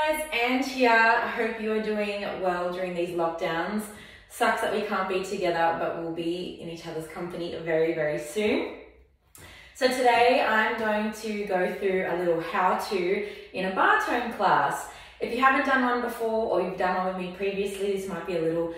guys, and here. I hope you are doing well during these lockdowns. Sucks that we can't be together, but we'll be in each other's company very, very soon. So today I'm going to go through a little how-to in a bar tone class. If you haven't done one before or you've done one with me previously, this might be a little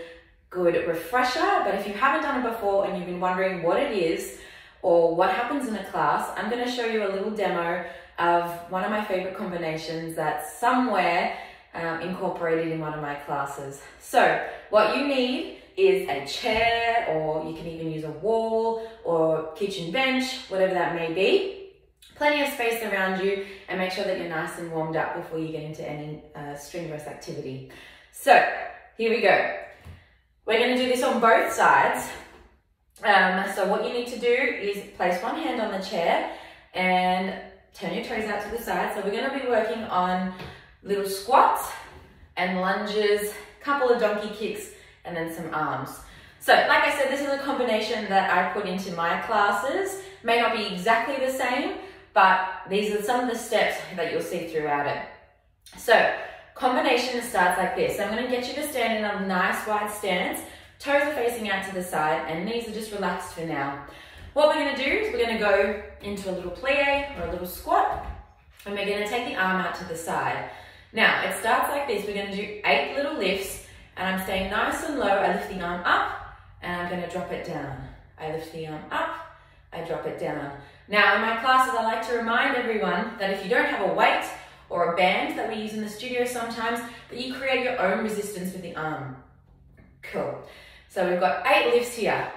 good refresher, but if you haven't done it before and you've been wondering what it is or what happens in a class, I'm going to show you a little demo of one of my favorite combinations that's somewhere incorporated in one of my classes. So what you need is a chair, or you can even use a wall or kitchen bench, whatever that may be. Plenty of space around you, and make sure that you're nice and warmed up before you get into any strenuous activity. So here we go. We're going to do this on both sides. So what you need to do is place one hand on the chair and turn your toes out to the side. So we're going to be working on little squats and lunges, couple of donkey kicks, and then some arms. So like I said, this is a combination that I put into my classes. May not be exactly the same, but these are some of the steps that you'll see throughout it. So combination starts like this. So I'm going to get you to stand in a nice wide stance. Toes are facing out to the side and knees are just relaxed for now. What we're going to do is we're going to go into a little plie or a little squat, and we're going to take the arm out to the side. Now it starts like this. We're going to do 8 little lifts, and I'm staying nice and low. I lift the arm up and I'm going to drop it down. I lift the arm up, I drop it down. Now in my classes I like to remind everyone that if you don't have a weight or a band that we use in the studio sometimes, that you create your own resistance with the arm. Cool. So we've got 8 lifts here.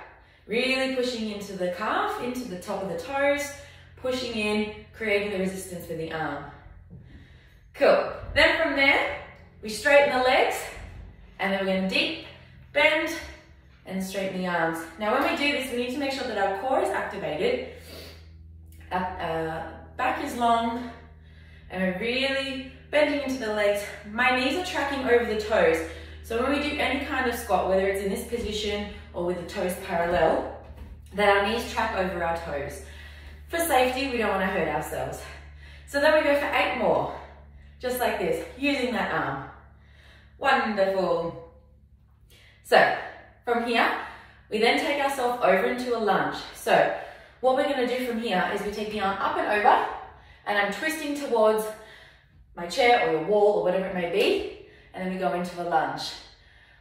Really pushing into the calf, into the top of the toes, pushing in, creating the resistance with the arm. Cool. Then from there, we straighten the legs, and then we're going to deep bend and straighten the arms. Now when we do this, we need to make sure that our core is activated, back is long, and we're really bending into the legs. My knees are tracking over the toes. So when we do any kind of squat, whether it's in this position or with the toes parallel, that our knees track over our toes. For safety, we don't want to hurt ourselves. So then we go for 8 more, just like this, using that arm. Wonderful. So from here, we then take ourselves over into a lunge. So what we're going to do from here is we take the arm up and over, and I'm twisting towards my chair or your wall or whatever it may be, and then we go into a lunge.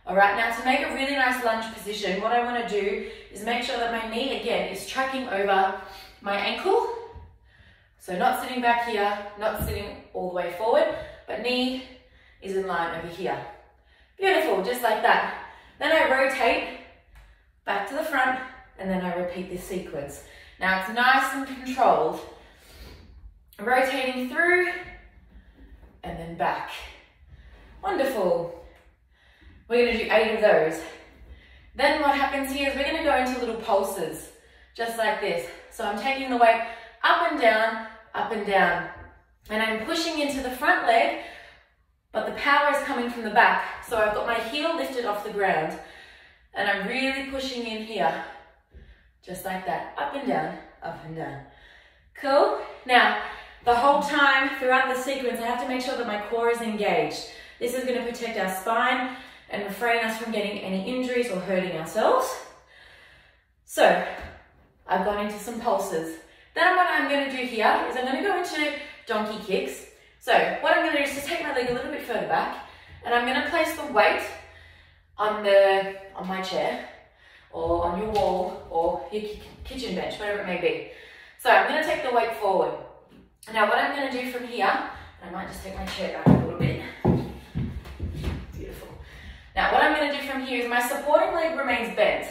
All right, now to make a really nice lunge position, what I want to do is make sure that my knee, again, is tracking over my ankle. So not sitting back here, not sitting all the way forward, but knee is in line over here. Beautiful, just like that. Then I rotate back to the front, and then I repeat this sequence. Now it's nice and controlled. Rotating through, and then back. Wonderful. We're going to do 8 of those. Then what happens here is we're going to go into little pulses, just like this. So I'm taking the weight up and down, and I'm pushing into the front leg, but the power is coming from the back. So I've got my heel lifted off the ground, and I'm really pushing in here, just like that, up and down, up and down. Cool? Now, the whole time throughout the sequence, I have to make sure that my core is engaged. This is going to protect our spine and refrain us from getting any injuries or hurting ourselves. So I've gone into some pulses. Then what I'm going to do here is I'm going to go into donkey kicks. So what I'm going to do is just take my leg a little bit further back, and I'm going to place the weight on my chair or on your wall or your kitchen bench, whatever it may be. So I'm going to take the weight forward. Now what I'm going to do from here, I might just take my chair back a little bit. Beautiful. Now what I'm going to do from here is my supporting leg remains bent.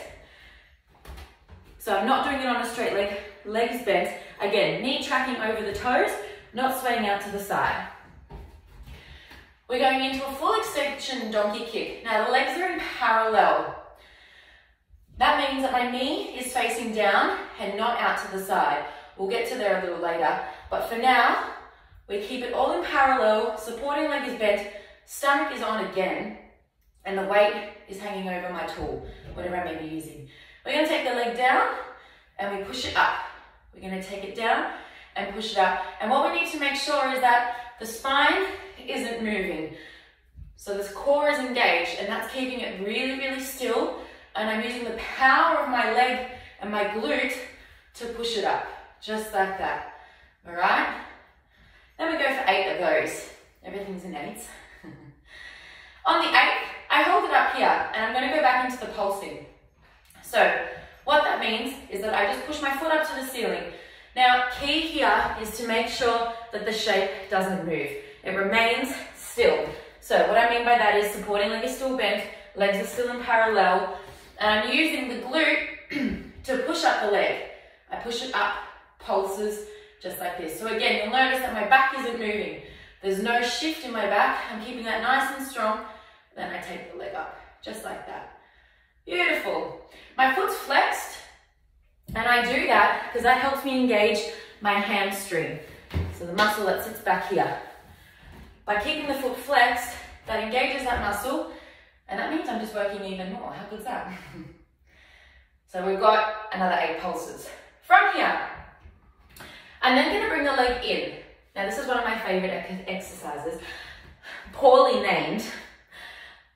So I'm not doing it on a straight leg, legs bent. Again, knee tracking over the toes, not swaying out to the side. We're going into a full extension donkey kick. Now the legs are in parallel. That means that my knee is facing down and not out to the side. We'll get to there a little later, but for now, we keep it all in parallel. Supporting leg is bent, stomach is on again, and the weight is hanging over my tool, whatever I may be using. We're going to take the leg down and we push it up. We're going to take it down and push it up. And what we need to make sure is that the spine isn't moving. So this core is engaged, and that's keeping it really, really still. And I'm using the power of my leg and my glute to push it up, just like that. All right? Then we go for 8 of those. Everything's in 8s. On the 8th, I hold it up here, and I'm going to go back into the pulsing. So what that means is that I just push my foot up to the ceiling. Now, key here is to make sure that the shape doesn't move. It remains still. So what I mean by that is supporting leg is still bent, legs are still in parallel, and I'm using the glute to push up the leg. I push it up, pulses, just like this. So again, you'll notice that my back isn't moving. There's no shift in my back. I'm keeping that nice and strong. Then I take the leg up, just like that. Beautiful. My foot's flexed, and I do that because that helps me engage my hamstring. So the muscle that sits back here. By keeping the foot flexed, that engages that muscle, and that means I'm just working even more. How good's that? So we've got another 8 pulses. From here, I'm then going to bring the leg in. Now this is one of my favorite exercises, poorly named.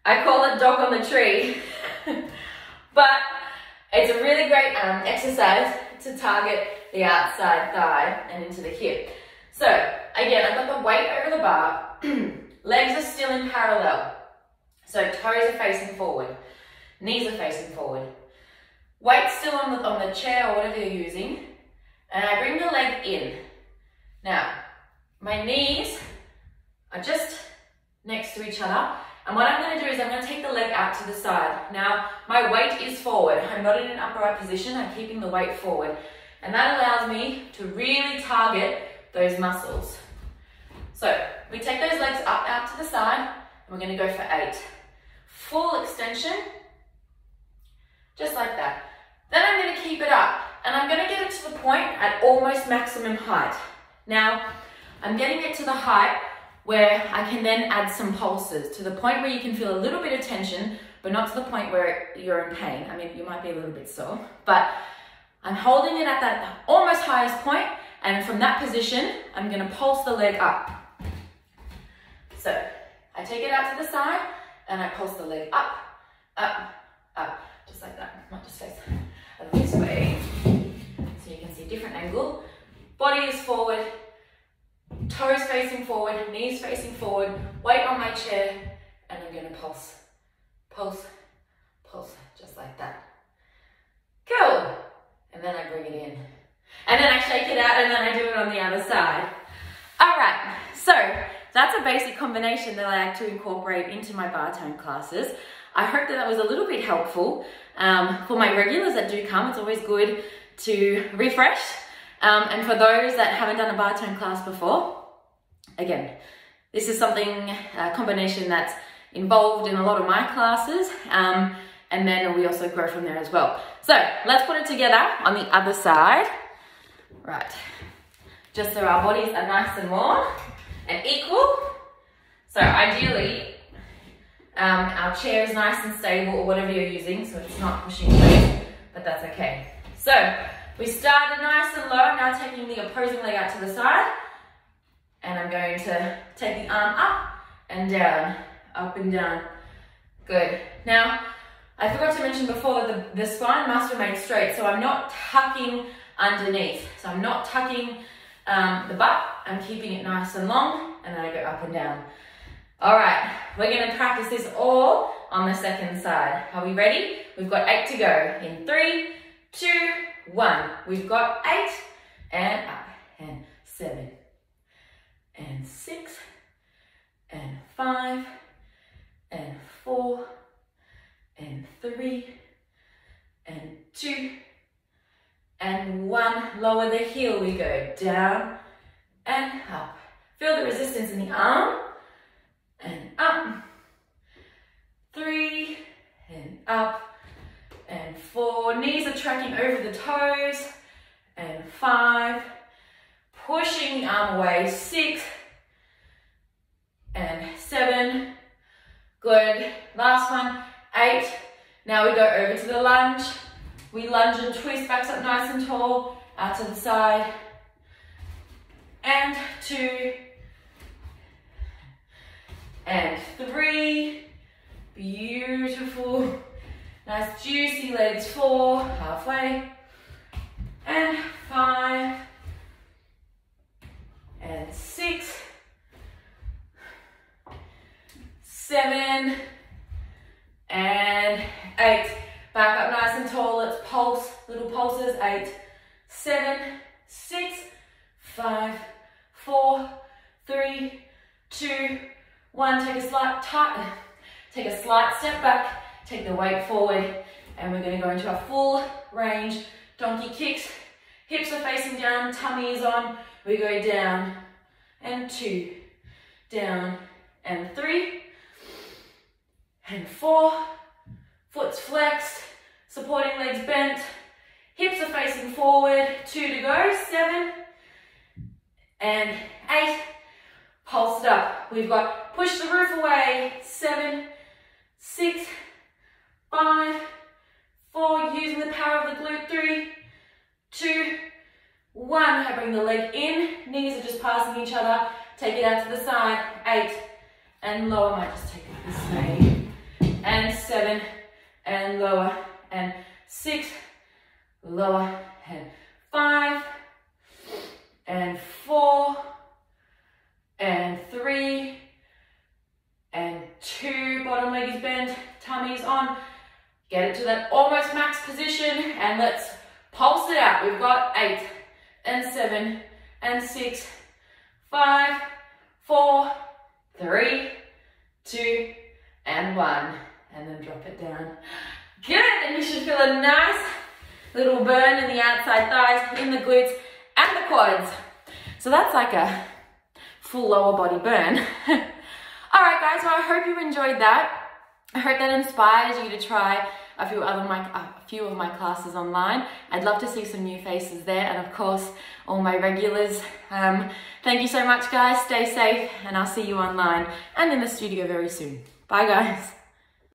I call it dog on the tree, but it's a really great exercise to target the outside thigh and into the hip. So again, I've got the weight over the bar, legs are still in parallel. So toes are facing forward, knees are facing forward. Weight still on the chair or whatever you're using, and I bring the leg in. Now, my knees are just next to each other, and what I'm going to do is I'm going to take the leg out to the side. Now, my weight is forward. I'm not in an upright position. I'm keeping the weight forward, and that allows me to really target those muscles. So, we take those legs up out to the side, and we're going to go for 8. Full extension, just like that. Then I'm going to keep it up, and I'm going to get it to the point at almost maximum height. Now, I'm getting it to the height where I can then add some pulses, to the point where you can feel a little bit of tension, but not to the point where you're in pain. I mean, you might be a little bit sore, but I'm holding it at that almost highest point, and from that position, I'm going to pulse the leg up. So, I take it out to the side, and I pulse the leg up, up, up, just like that. Not just face this way, so you can see a different angle. Body is forward, toes facing forward, knees facing forward, weight on my chair, and I'm going to pulse, pulse, pulse, just like that. Cool. And then I bring it in. And then I shake it out, and then I do it on the other side. All right, so that's a basic combination that I like to incorporate into my bar tone classes. I hope that was a little bit helpful. For my regulars that do come, it's always good to refresh. And for those that haven't done a bar tone class before, again, this is something, a combination that's involved in a lot of my classes. And then we also grow from there as well. So let's put it together on the other side. Right, just so our bodies are nice and warm and equal. So ideally, our chair is nice and stable, or whatever you're using, so it's not pushing away, but that's okay. So we started nice and low, now taking the opposing leg out to the side, and I'm going to take the arm up and down, up and down. Good. Now, I forgot to mention before that the spine must remain straight, so I'm not tucking underneath. So I'm not tucking the butt, I'm keeping it nice and long, and then I go up and down. All right, we're going to practice this all on the second side. Are we ready? We've got 8 to go. In 3, 2, 1. We've got 8, and up, and 7, and 6, and 5, and 4, and 3, and 2, and 1. Lower the heel, we go down and up. Feel the resistance in the arm, and up, 3, and up, and 4. Knees are tracking over the toes, and 5. Pushing the arm away, 6, and 7. Good. Last one, 8. Now we go over to the lunge. We lunge and twist, backs up nice and tall, out to the side, and 2, 3, beautiful, nice juicy legs, 4, halfway, and 5, and 6, 7, and 8. Back up nice and tall. Let's pulse, little pulses. 8, 7, 6, 5, 4, 3, 2, 1. Take a slight step back. Take the weight forward, and we're going to go into our full range donkey kicks. Hips are facing down, tummy is on. We go down and 2, down and 3, and 4. Foot's flexed, supporting legs bent. Hips are facing forward. 2 to go. 7 and 8. Pulse it up. We've got push the roof away. 7, 6, 5, 4. Using the power of the glute. 3, 2, 1. I bring the leg in. Knees are just passing each other. Take it out to the side. 8 and lower. Might just take it this way. And 7 and lower. And 6, lower. And 5 and 4 and 3 and 2. Bottom leg is bent. Tummy is on. Get it to that almost max position, and let's pulse it out. We've got 8 and 7 and 6, 5, 4, 3, 2, and 1. And then drop it down. Good, and you should feel a nice little burn in the outside thighs, in the glutes, and the quads. So that's like a full lower body burn. All right, guys, well, I hope you enjoyed that. I hope that inspires you to try a few of my classes online. I'd love to see some new faces there, and of course, all my regulars. Thank you so much, guys. Stay safe, and I'll see you online and in the studio very soon. Bye, guys.